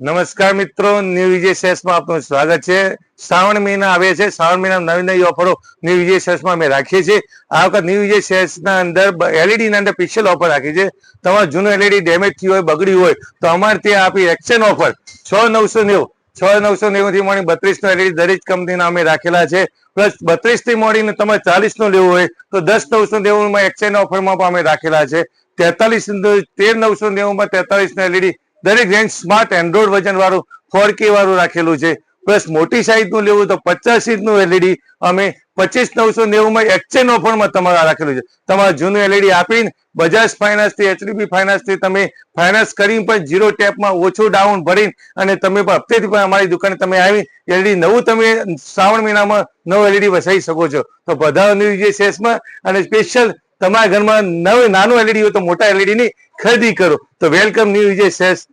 નમસ્કાર મિત્રો, ન્યૂ વિજય સેલ્સમાં આપનું સ્વાગત છે। શ્રાવણ મહિના આવે છે। શ્રાવણ મહિનામાં નવી નવી ઓફરો ન્યૂ વિજય સેલ્સમાં અમે રાખીએ છીએ। આ વખત ન્યૂ વિજય સેલ્સના અંદર એલઈડી ના અંદર સ્પેશિયલ ઓફર રાખી છે। તમારું જૂનું એલઈડી ડેમેજ થયું હોય, બગડ્યું હોય તો અમારે ત્યાં આપી એક્સચેન્જ ઓફર 6,990 6,990 થી મળી 32 નો એલઈડી દરેક કંપનીના અમે રાખેલા છે। પ્લસ 32 થી મળીને તમારે 40 નો લેવું હોય તો 10,990 માં એક્સચેન્જ ઓફરમાં પણ અમે રાખેલા છે। 13,990 માં 43 નો એલઈડી દરેક રેન્જ સ્માર્ટ એન્ડ્રોઇડ વર્ઝન વાળું 4K વાળું રાખેલું છે। પ્લસ મોટી સાઈઝ નું લેવું તો 50 ઇંચ નું એલઈડી અમે 25,990 માં એક્સચેન્જ ઓફરમાં તમારા રાખેલું છે। તમારું જૂનું એલઈડી આપીને બજાજ ફાઇનાન્સ થી એચડીબી ફાઇનાન્સ થી તમે ફાઇનાન્સ કરીને પણ 0 ટેપમાં ઓછું ડાઉન ભરીને અને તમે પણ હપ્તેથી પણ અમારી દુકાને તમે આવી એલઈડી નવું તમે શ્રાવણ મહિનામાં નવું એલઈડી વસાવી શકો છો। તો બધા ન્યૂ વિજય સેલ્સમાં અને સ્પેશિયલ તમારા ઘરમાં નાનું એલઈડી હોય તો મોટા એલઈડી ની ખરીદી કરો। તો વેલકમ ન્યૂ વિજય સેલ્સ।